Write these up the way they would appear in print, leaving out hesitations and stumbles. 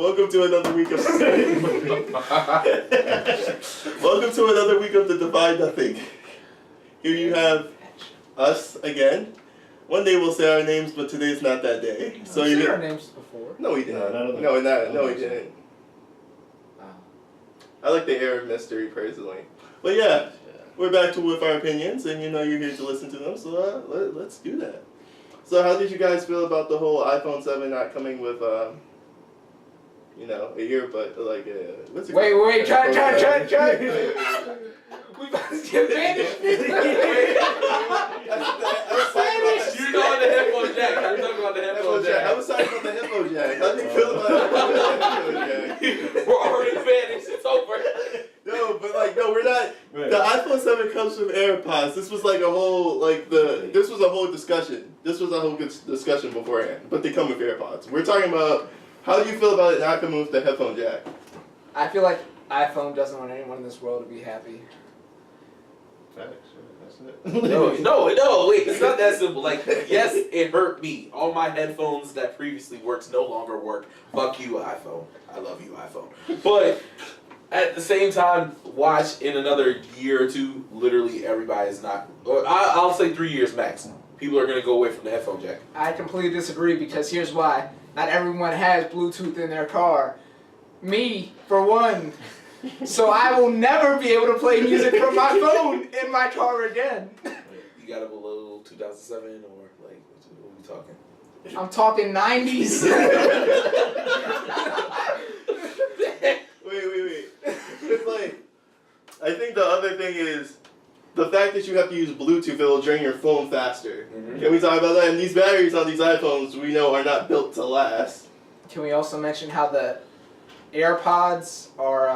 Welcome to another week of Welcome to another week of the Divide Nothing. Here you have us again. One day we'll say our names, but today's not that day. So you said our names before. No, we didn't. No, we didn't. I like the air of mystery personally. But yeah, we're back with our opinions, and you're here to listen to them. So let's do that. So how did you guys feel about the whole iPhone 7 not coming with a earbud, like what's it called? Wait, try. We about to get Spanish. You're on the headphone jack. You're talking about the headphone jack. I was talking about the headphone jack. How do you feel about the headphone jack? We're already Spanish. It's over. No, we're not. Right. The iPhone 7 comes with AirPods. This was like a whole this was a whole discussion. This was a whole good discussion beforehand. But they come with AirPods. We're talking about how do you feel about it not coming with the headphone jack? I feel like iPhone doesn't want anyone in this world to be happy. Facts, that's it. No, wait, it's not that simple. Like, yes, it hurt me. All my headphones that previously worked no longer work. Fuck you, iPhone. I love you, iPhone. But at the same time, watch in another year or two, literally everybody is not, I'll say 3 years max. People are going to go away from the headphone jack. I completely disagree because here's why. Not everyone has Bluetooth in their car. Me, for one. So I will never be able to play music from my phone in my car again. You got it below 2007 or like, what are we talking? I'm talking 90s. Wait. It's like, I think the other thing is the fact that you have to use Bluetooth, it'll drain your phone faster. Mm-hmm. Can we talk about that? And these batteries on these iPhones, we know, are not built to last. Can we also mention how the AirPods are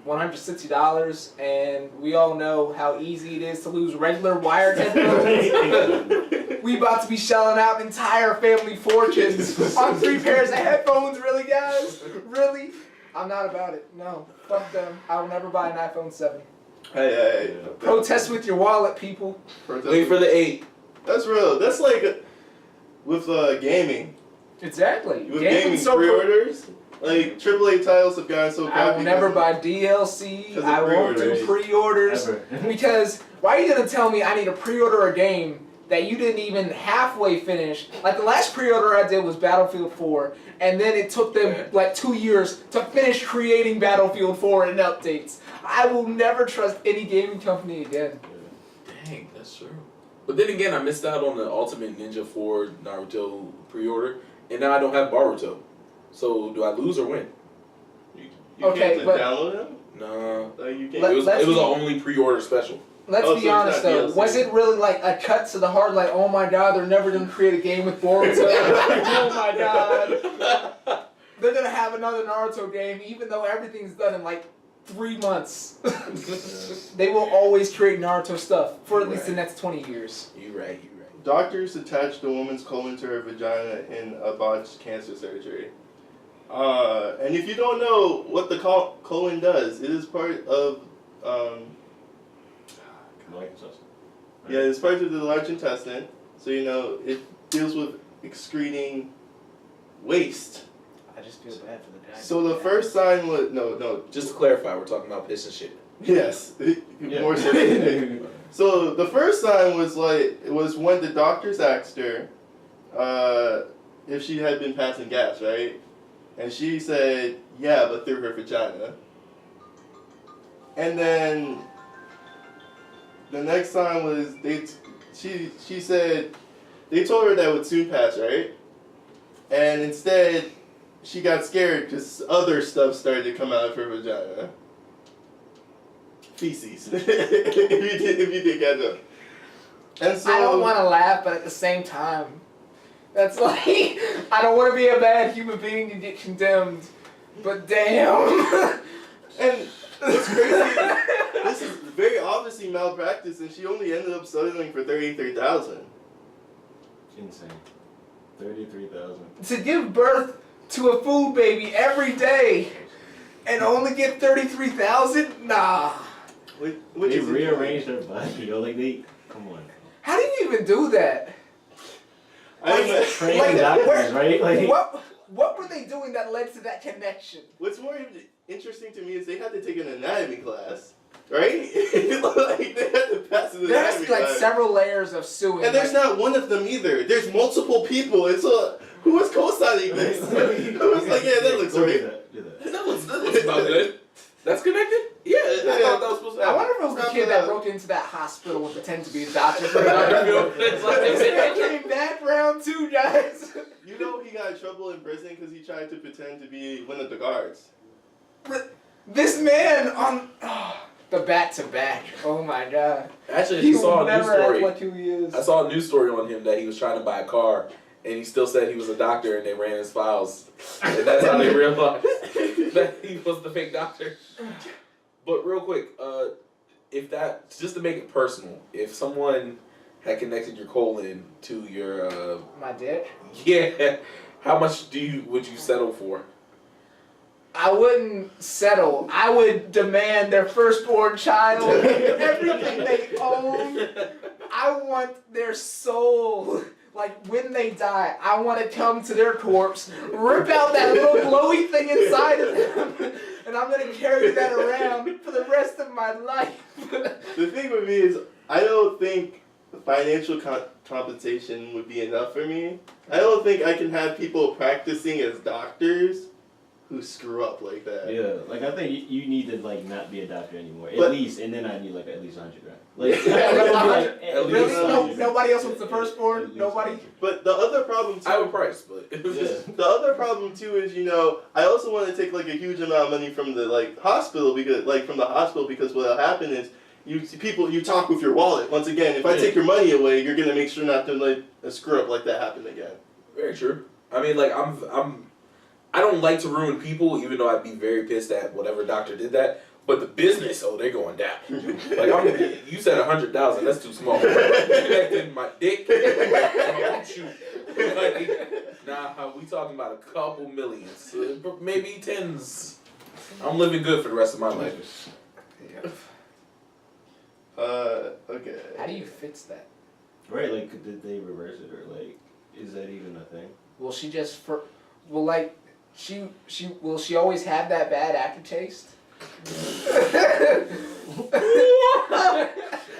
$160, and we all know how easy it is to lose regular wired headphones? We about to be shelling out entire family fortunes on 3 pairs of headphones, really, guys? Really? I'm not about it. No. Fuck them. I will never buy an iPhone 7. Hey. Protest with your wallet, people. Wait for the 8. That's real. That's like with gaming. Exactly. With gaming pre-orders. Like, AAA titles have gotten so crappy. I will never buy DLC. I won't do pre-orders. Because why are you going to tell me I need to pre-order a game that you didn't even halfway finish? Like, the last pre-order I did was Battlefield 4, and then it took them like 2 years to finish creating Battlefield 4 and updates. I will never trust any gaming company again. Dang, that's true. But then again, I missed out on the Ultimate Ninja 4 Naruto pre-order, and now I don't have Boruto. So, do I lose or win? You can't download them? No. You can't. It was an only pre-order special. Let's be honest though, was it really like a cut to the heart, like, oh my god, they're never going to create a game with Boruto? Oh my god. They're going to have another Naruto game, even though everything's done in like 3 months. They will always create Naruto stuff for at least the next 20 years. You're right. Doctors attached a woman's colon to her vagina in a botched cancer surgery. And if you don't know what the colon does, it is part of yeah, it's part of the large intestine. So it deals with excreting waste. I just feel bad for the guy. So the first sign was no. Just to clarify, we're talking about piss and shit. Yes, more so. So the first sign was when the doctors asked her if she had been passing gas, right? And she said, yeah, but through her vagina. And then the next sign was she said they told her that would soon pass, right? And instead she got scared because other stuff started to come out of her vagina. Feces. if you did catch up. And so I don't want to laugh, but at the same time, that's like, I don't want to be a bad human being and get condemned, but damn. And what's crazy, this is very obviously malpractice, and she only ended up settling for $33,000. Insane. $33,000. To give birth to a food baby every day and only get $33,000? Nah. They rearranged her body, come on. How do you even do that? Trained doctors, right? What were they doing that led to that connection? What's more interesting to me is they had to take an anatomy class, right? Like they had to pass an There has anatomy to be like class. several layers of sewing. And there's not one of them either. There's multiple people. And so, who was co-signing this? Who was like, yeah, that looks Go right. do that. That looks about good. That's connected? Yeah, I thought that was supposed to I happen. wonder if it was the kid that broke into that hospital and pretended to be a doctor for It's like they said, They came back round 2, guys. You know he got in trouble in prison because he tried to pretend to be one of the guards. This man on the back-to-back. Oh my god. Actually, He I saw will a news never act story. like who he is. I saw a news story on him that he was trying to buy a car, and he still said he was a doctor, and they ran his files, and that's how they realized that he was the fake doctor. But real quick, if that, just to make it personal, if someone had connected your colon to your My dick? yeah, how much would you settle for? I wouldn't settle. I would demand their firstborn child, everything they own. I want their soul. Like, when they die, I want to come to their corpse, rip out that little glowy thing inside of them, and I'm going to carry that around for the rest of my life. The thing with me is, I don't think financial compensation would be enough for me. I don't think I can have people practicing as doctors who screw up like that. Yeah, like I think you need to like not be a doctor anymore, But- at least, and then I need like at least $100 grand. Like, Yeah, I'd rather be, at Really? least No, 100 nobody else wants the At firstborn? least Nobody? 100. But the other problem too, I have a price, but Yeah. the other problem too is, you know, I also want to take like a huge amount of money from the hospital because what'll happen is you talk with your wallet. Once again, if I take your money away, you're gonna make sure not to let a screw up like that happen again. Very true. I mean, like I don't like to ruin people, even though I'd be very pissed at whatever doctor did that. But the business, they're going down. Like you said, 100,000. That's too small. Connecting my dick, my shoe. Like, nah, we talking about a couple millions, maybe tens. I'm living good for the rest of my life. Okay. How do you fix that? Right, like did they reverse it or like is that even a thing? Will she just will she always have that bad aftertaste?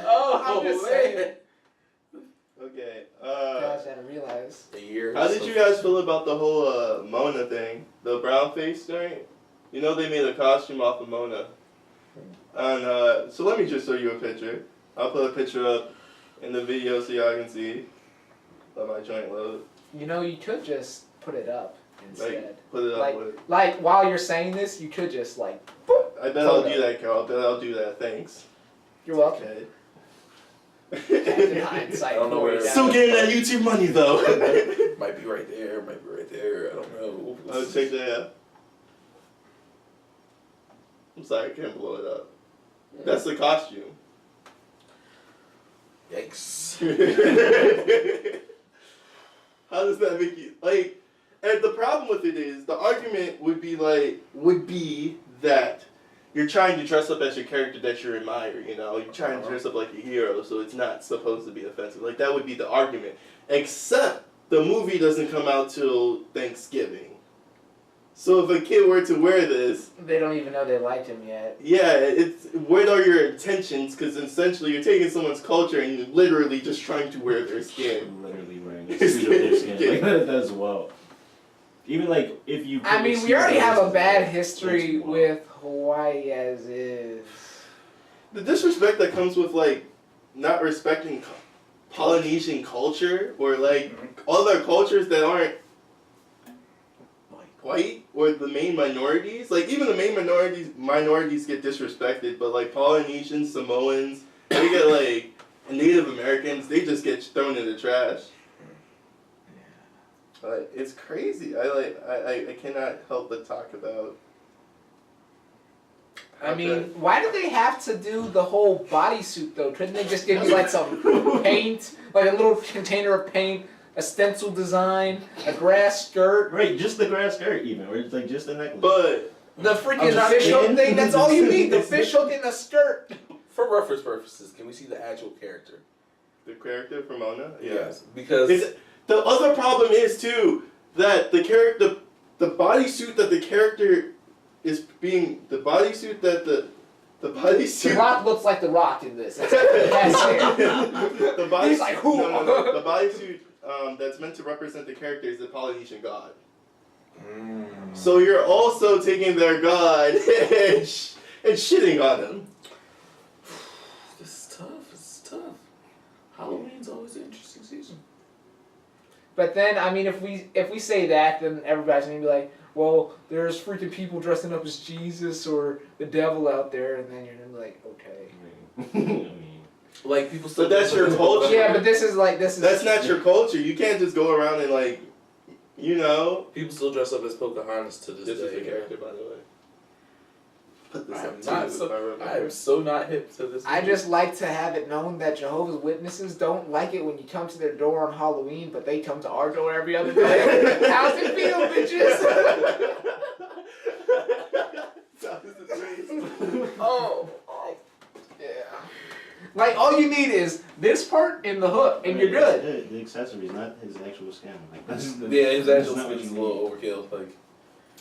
I'm just saying. Okay. Guys gotta realize. A year. How did you guys feel about the whole Moana thing? The Brownface joint? You know they made a costume off of Moana. And so let me just show you a picture. I'll put a picture up in the video so y'all can see. Let my joint load. You know, you could just put it up instead. Like, put it up Like, with. like while you're saying this, you could just like, boop. I bet I'll do that, Carol. I bet I'll do that. Thanks. You're welcome. Okay. In hindsight, I don't know where it's Still getting that YouTube money though. Might be right there. Might be right there. I don't know. I'll check that out. I'm sorry, I can't blow it up. That's the costume. Yikes. How does that make you like? And the problem with it is the argument would be that you're trying to dress up as your character that you admire. You know, you're trying to dress up like a hero, so it's not supposed to be offensive. Like that would be the argument. Except the movie doesn't come out till Thanksgiving. So if a kid were to wear this, They don't even know they liked him yet. yeah, it's what are your intentions? Because essentially you're taking someone's culture and you're literally just trying to wear their skin. Literally wearing a suit of their skin. Like, that's wild. Even like if you. I mean, we already have a bad history with Hawaii as is. The disrespect that comes with like not respecting Polynesian culture or like other cultures that aren't white or the main minorities. Like even the main minorities get disrespected, but like Polynesians, Samoans, they get like Native Americans, they just get thrown in the trash. Like it's crazy. I cannot help but talk about. I mean, why did they have to do the whole bodysuit though? Couldn't they just give you like some paint, like a little container of paint, a stencil design, a grass skirt? Right, just the grass skirt even, or it's like just the necklace. But The freaking just fish hook saying. thing, that's all you need, the fish hook and a skirt. For reference purposes, can we see the actual character? the character from Moana, Yes. Because the other problem is too that the the bodysuit that the character is being, the bodysuit that the bodysuit. The Rock looks like the Rock in this. That's the body, He's like, who? no. The bodysuit that's meant to represent the character is the Polynesian god. So you're also taking their god and shitting on him. This is tough. This is tough. Halloween's always an interesting season. But then, I mean, if we say that, then everybody's gonna be like, well, there's freaking people dressing up as Jesus or the devil out there, and then you're gonna be like, okay. I mean, Like people still. But that's your culture. Yeah, but this is. That's not your culture. You can't just go around and like, you know. People still dress up as Pocahontas to this This day. is the character, by the way. Put this I am up not too. so. if I remember. I am so not hip to this. I just like to have it known that Jehovah's Witnesses don't like it when you come to their door on Halloween, but they come to our door every other day. How's it feel, bitches? Oh, yeah. Like, all you need is this part in the hook, and you're good. The accessories, not his actual skin. Like, that's his that's actual not what skin is a you little need. overkill. Like.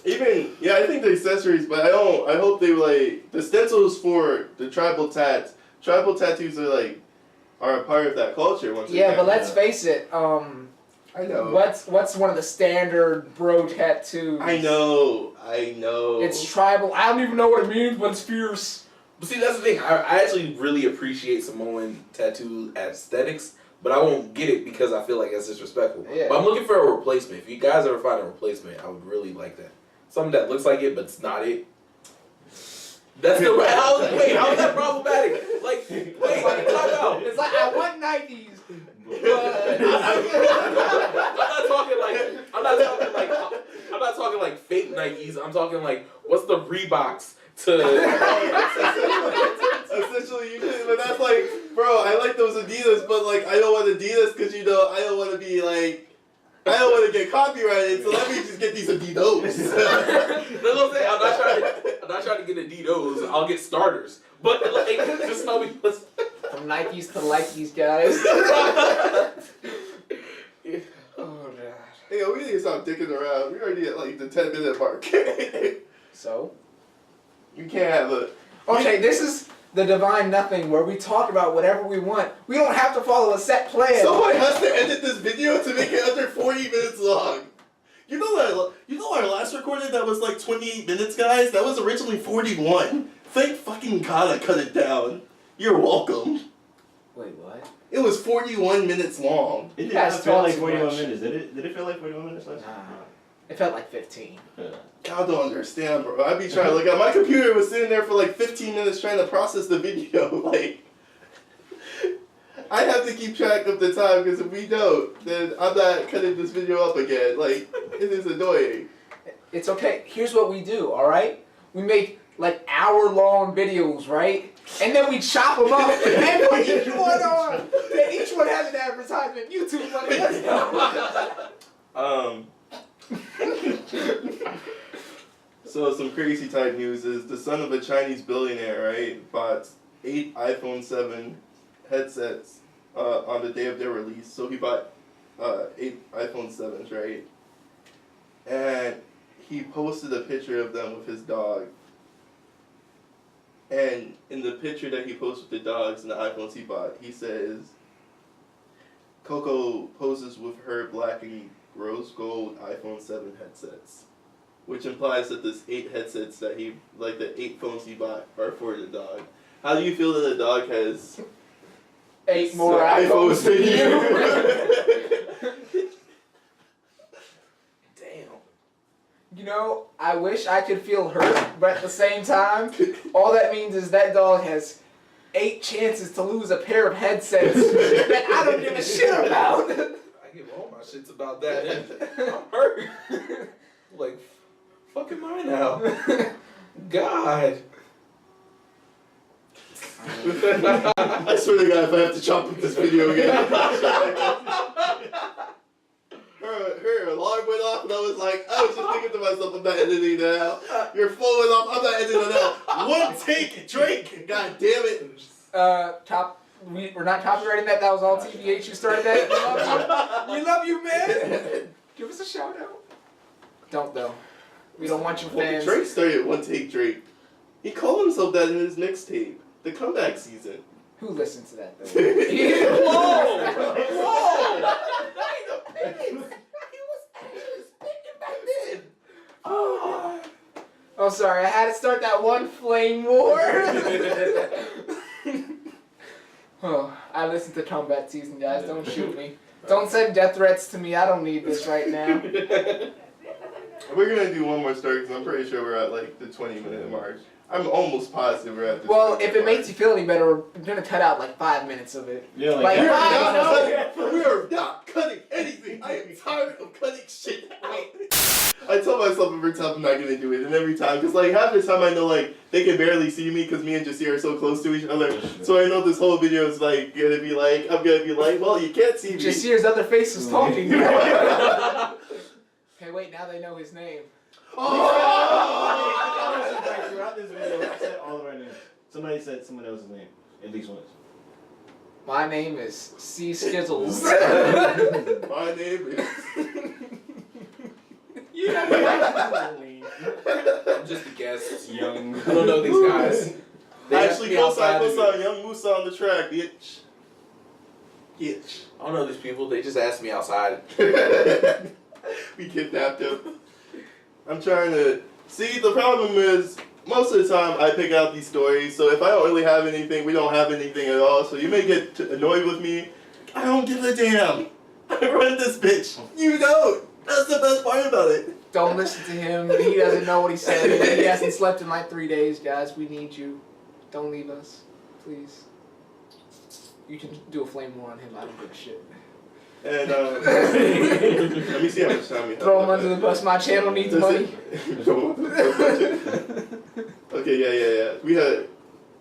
Even I think the accessories, but I hope they like the stencils for the tribal tats. Tribal tattoos are a part of that culture. Once Yeah, again. but let's face it. I know. What's one of the standard bro tattoos? I know. It's tribal. I don't even know what it means, but it's fierce. But see, that's the thing. I actually really appreciate Samoan tattoo aesthetics, but I won't get it because I feel like that's disrespectful. Yeah. But I'm looking for a replacement. If you guys ever find a replacement, I would really like that. Something that looks like it, but it's not it. That's the how is that problematic? Like, wait, talk out. It's like I want Nikes, but I'm not talking like fake Nikes. I'm talking like what's the Reeboks to. Essentially, you can, but that's like, bro. I like those Adidas, but like, I don't want Adidas because I don't want to be like. I don't want to get copyrighted, so let me just get these Adidas. That's what I'm saying. I'm not trying to get Adidas. I'll get starters. But like, just tell me. from Nikes to Likes, guys. Oh god. Hey, we need to stop dicking around. We already at like the 10-minute mark. So. You can't have a. Okay, this is the Divine Nothing where we talk about whatever we want. We don't have to follow a set plan. Someone has to edit this video to make it under 40 minutes long. You know our last recording that was like 28 minutes, guys? That was originally 41. Thank fucking God I cut it down. You're welcome. Wait, what? It was 41 minutes long. It did guys not feel talk like too 41 much. minutes. Did it feel like 41 minutes last time? Nah. It felt like 15. Y'all don't understand, bro. I be trying to look at my computer was sitting there for like 15 minutes trying to process the video. Like, I have to keep track of the time because if we don't, then I'm not cutting this video up again. Like, it is annoying. It's okay. Here's what we do, alright? We make like hour-long videos, right? And then we chop them up and put each one on. And each one has an advertisement. YouTube money. Let's go. So some crazy type news is the son of a Chinese billionaire, right, bought 8 iPhone 7 headsets on the day of their release. So he bought 8 iPhone 7s, right? And he posted a picture of them with his dog. And in the picture that he posted with the dogs and the iPhones he bought, he says, Coco poses with her black and rose gold iPhone 7 headsets. Which implies that this 8 headsets that the 8 phones he bought are for the dog. How do you feel that the dog has 8 more iPhones than you? Damn. You know, I wish I could feel hurt, but at the same time, all that means is that dog has 8 chances to lose a pair of headsets that I don't give a shit about. I give all my shits about that. I'm hurt. Like, fucking mine now. God. I swear to God, if I have to chop up this video again. her alarm went off and I was just thinking to myself, I'm not editing that out. Your phone went off, I'm not editing it out. One take, Drake. God damn it. We're not copywriting that. That was all TBH. You started that. We love you, man. Give us a shout out. Don't though. We don't want your Well, fans. Drake started One Take Drake. He called himself that in his mixtape, The Comeback Season. Who listened to that though? Whoa! Wait a minute! He was actually speaking back then! Oh. Oh, sorry, I had to start that one flame war. Oh, I listened to Comeback Season, guys. Don't shoot me. Don't send death threats to me. I don't need this right now. We're gonna do one more story because I'm pretty sure we're at like the 20-minute mark. I'm almost positive we're at the Well, 20-minute if it makes mark. you feel any better, we're gonna cut out like 5 minutes of it. Yeah, Like, We are why? not cutting anything. I am tired of cutting shit out. I tell myself every time I'm not gonna do it, and every time, because like half the time I know like they can barely see me because me and Jasir are so close to each other. So I know this whole video is like gonna be like I'm gonna be like, well, you can't see me. Jasir's other face is talking. Hey, wait, now they know his name. Throughout this video, I said all of our names. Somebody said someone else's name at least once. My name is C. Skizzles. My name is. I'm just a guest. Young. I don't know these guys. They asked Actually, me go outside sign, to- Young Musa on the track, bitch. Bitch. I don't know these people. They just asked me outside. We kidnapped him. I'm trying to see. The problem is most of the time I pick out these stories. So if I don't really have anything, we don't have anything at all. So you may get annoyed with me. I don't give a damn. I run this bitch. You don't. That's the best part about it. Don't listen to him. He doesn't know what he said. He hasn't slept in like 3 days, guys. We need you. Don't leave us, please. You can do a flame war on him. I don't give a shit. And let me see how much time we have. Throw him under the bus. My channel needs money. Okay, yeah. We had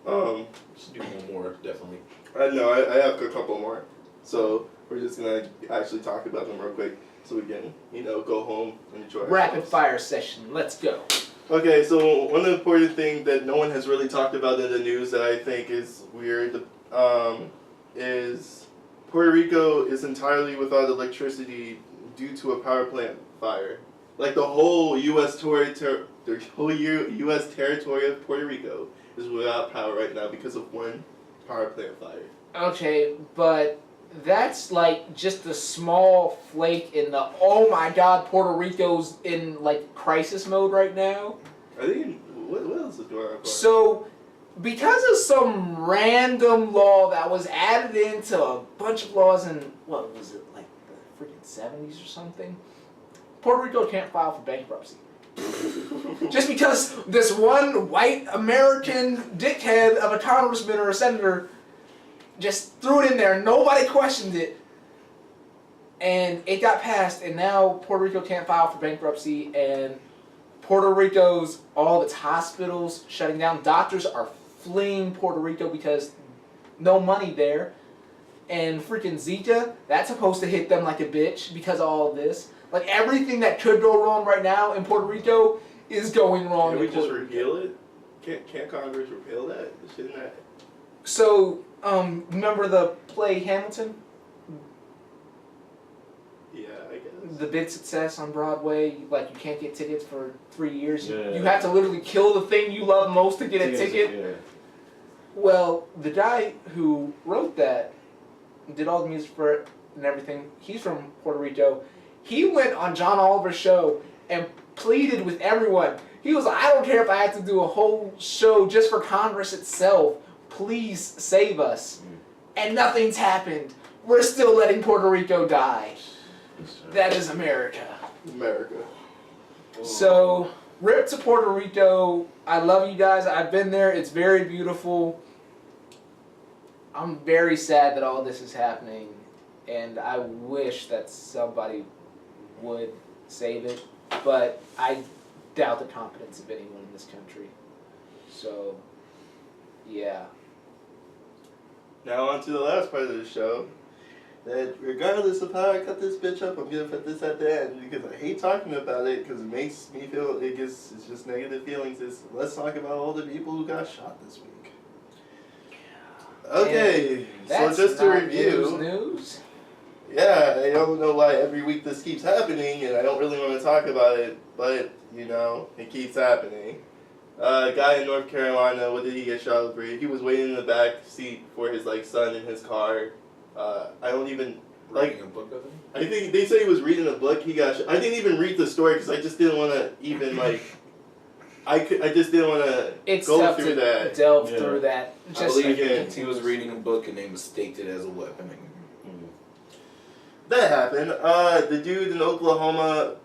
Should do one more, definitely. I know, I have a couple more. So we're just gonna actually talk about them real quick so we can, go home and enjoy Rapid ourselves. fire session. Let's go. Okay, so one important thing that no one has really talked about in the news that I think is weird is Puerto Rico is entirely without electricity due to a power plant fire. Like the whole U.S. territory of Puerto Rico is without power right now because of one power plant fire. Okay, but that's like just a small flake in the, oh my god, Puerto Rico's in like crisis mode right now. I think, what else is going on? So, because of some random law that was added into a bunch of laws in, what was it, like the freaking 70s or something? Puerto Rico can't file for bankruptcy. Just because this one white American dickhead of a congressman or a senator just threw it in there, nobody questioned it, and it got passed, and now Puerto Rico can't file for bankruptcy, and Puerto Rico's, all of its hospitals shutting down. Doctors are fleeing Puerto Rico because no money there. And freaking Zika, that's supposed to hit them like a bitch because of all of this. Like everything that could go wrong right now in Puerto Rico is going wrong. Can we in just Puerto Rico. repeal it? Can't Congress repeal that? Shouldn't that? So, remember the play Hamilton? Yeah, I guess. The big success on Broadway, like you can't get tickets for 3 years. Yeah. You have to literally kill the thing you love most to get a ticket. Yeah. Well, the guy who wrote that, did all the music for it and everything, he's from Puerto Rico. He went on John Oliver's show and pleaded with everyone. He was like, I don't care if I have to do a whole show just for Congress itself. Please save us. And nothing's happened. We're still letting Puerto Rico die. That is America. America. So, rip to Puerto Rico. I love you guys. I've been there. It's very beautiful. I'm very sad that all this is happening, and I wish that somebody would save it, but I doubt the competence of anyone in this country. So, yeah. Now on to the last part of the show. That regardless of how I cut this bitch up, I'm gonna put this at the end because I hate talking about it because it makes me feel it's just negative feelings. Let's talk about all the people who got shot this week. Okay, so That's just to not review. news. yeah, I don't know why every week this keeps happening, and I don't really want to talk about it, but, you know, it keeps happening. A guy in North Carolina, what did he get shot over? He was waiting in the back seat for his, like, son in his car. I don't even, like... Reading a book of him? I think they say he was reading a book. He got shot. I didn't even read the story because I just didn't want to even, like... I just didn't want to go through that. Delve through that. I believe he was reading a book and they mistaked it as a weapon. That happened. The dude in Oklahoma...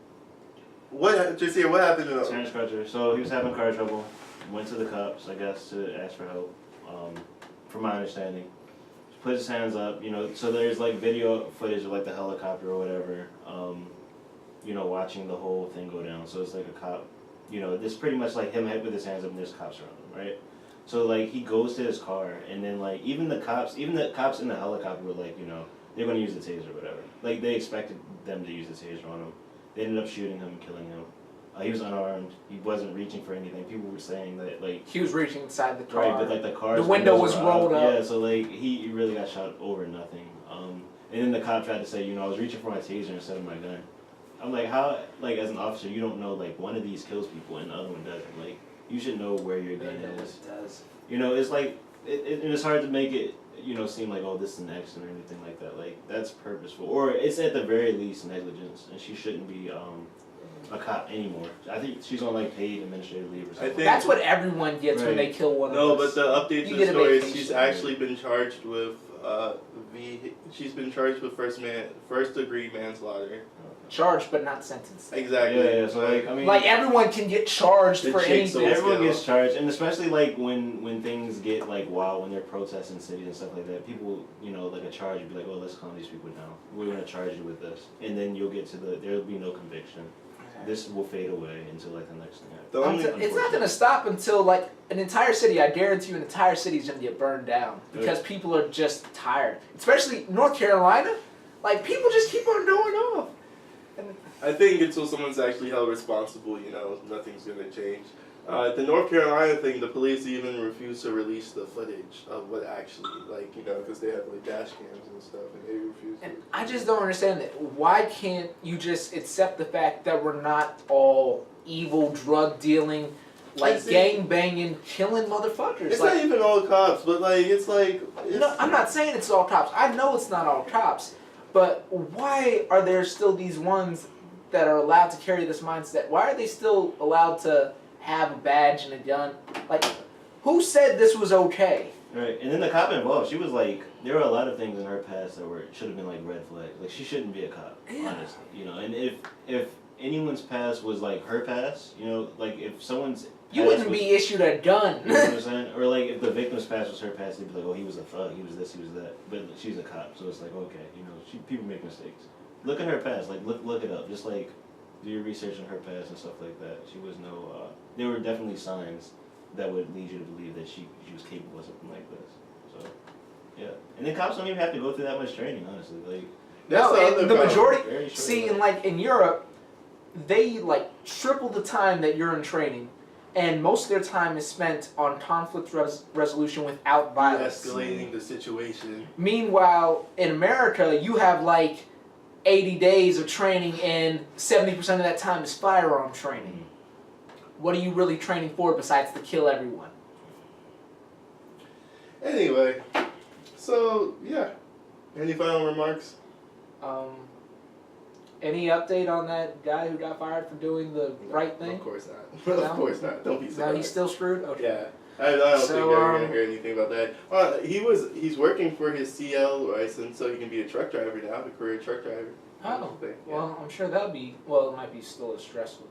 What happened to him? Terrence Crutcher. So he was having car trouble. Went to the cops, I guess, to ask for help. From my understanding, put his hands up. You know, so there's like video footage of like the helicopter or whatever. You know, watching the whole thing go down. So it's like a cop. You know, it's pretty much like him with his hands up and there's cops around him, right? So like he goes to his car and then like even the cops in the helicopter were like, you know, they're gonna use the taser or whatever. Like they expected them to use the taser on him. They ended up shooting him and killing him. He was unarmed. He wasn't reaching for anything. People were saying that like he was reaching inside the car. Right, but like the window was rolled up. Yeah, so like he really got shot over nothing. And then the cop tried to say, you know, I was reaching for my taser instead of my gun. I'm like, how, like as an officer, you don't know like one of these kills people and the other one doesn't. Like you should know where your gun is. It does. You know, it's like it's hard to make it, you know, seem like, oh, this is an accident or anything like that. Like that's purposeful, or it's at the very least negligence, and she shouldn't be a cop anymore. I think she's on like paid administrative leave or something. That's what everyone gets when they kill one of us. No, but the update to the story is she's actually been charged with she's been charged with first degree manslaughter. Charged but not sentenced. Exactly. Yeah, so like I mean, like everyone can get charged for anything. Everyone gets charged, and especially like when things get like wild, when they're protesting cities and stuff like that, people, you know, like a charge would be like, oh, let's calm these people down. We're gonna charge you with this, and then you'll get to there'll be no conviction. This will fade away until like the next thing happens. It's not gonna stop until like an entire city. I guarantee you, an entire city is gonna get burned down because people are just tired. Especially North Carolina, like people just keep on going off. I think until someone's actually held responsible, you know, nothing's gonna change. The North Carolina thing, the police even refused to release the footage of what actually, like, you know, because they have like dash cams and stuff, and they refused. And I just don't understand that. Why can't you just accept the fact that we're not all evil, drug dealing, like gang banging, killing motherfuckers? It's like, not even all cops, but like it's like. No, I'm not saying it's all cops. I know it's not all cops, but why are there still these ones that are allowed to carry this mindset? Why are they still allowed to have a badge and a gun? Like, who said this was okay? Right, and then the cop involved, she was like, there were a lot of things in her past that should have been like red flags. Like she shouldn't be a cop, honestly. You know, and if anyone's past was like her past, you know, like if someone's you wouldn't be issued a gun. You know what I'm saying? Or like if the victim's past was her past, they'd be like, oh, he was a thug, he was this, he was that. But she's a cop, so it's like, okay, you know, people make mistakes. Look at her past, like look it up. Just like do your research on her past and stuff like that. She was no. There were definitely signs that would lead you to believe that she was capable of something like this. So, yeah. And then cops don't even have to go through that much training, honestly. Like no, and the majority. See, in Europe, they like triple the time that you're in training, and most of their time is spent on conflict resolution without violence. Escalating the situation. Meanwhile, in America, you have like 80 days of training, and 70% of that time is firearm training. What are you really training for besides to kill everyone? Anyway, so yeah. Any final remarks? Any update on that guy who got fired for doing the right thing? Of course not. Of course not. Don't be surprised. No, he's still screwed? Okay. Yeah. I don't think you're going to hear anything about that. He's working for his CL license so he can be a truck driver now, a career truck driver. Oh, well, I'm sure that'll be, well, it might be still as stressful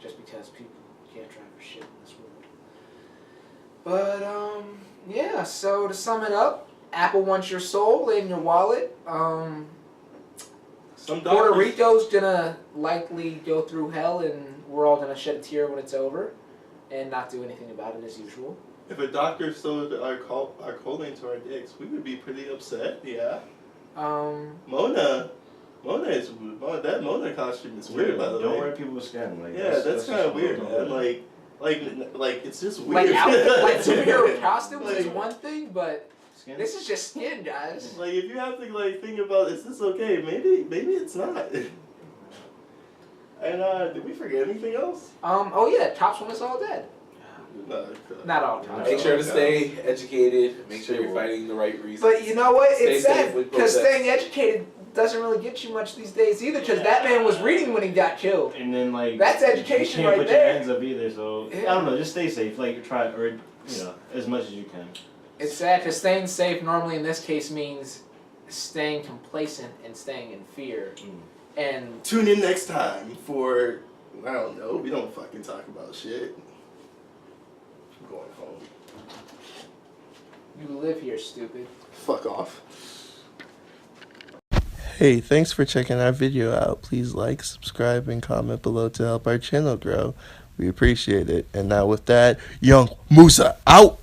just because people can't drive for shit in this world. But, yeah, so to sum it up, Apple wants your soul and your wallet. Puerto Rico's gonna likely go through hell, and we're all gonna shed a tear when it's over, and not do anything about it as usual. If a doctor sold our choline to our dicks, we would be pretty upset. Yeah. Mona that Moana costume is weird, by the way. Don't wear people's skin. Like, yeah, that's kind of weird, man. Like it's just weird. Like superhero costumes is one thing, but Skin? This is just skin, guys. Like, if you have to like think about, is this okay? Maybe it's not. And did we forget anything else? Oh yeah, tops when it's all dead. No, Not all tops. Make sure to stay educated. Make sure you're fighting the right reasons. But you know what? Stay It's safe sad with because protests. staying educated doesn't really get you much these days either. Because that man was reading when he got killed. And then like That's education you can't right put your there. hands up either. So I don't know. Just stay safe. Like try or as much as you can. It's sad because staying safe normally in this case means staying complacent and staying in fear. And tune in next time for, I don't know, we don't fucking talk about shit. I'm going home. you live here, stupid. Fuck off. Hey, thanks for checking our video out. Please like, subscribe, and comment below to help our channel grow. We appreciate it. And now with that, Young Musa out!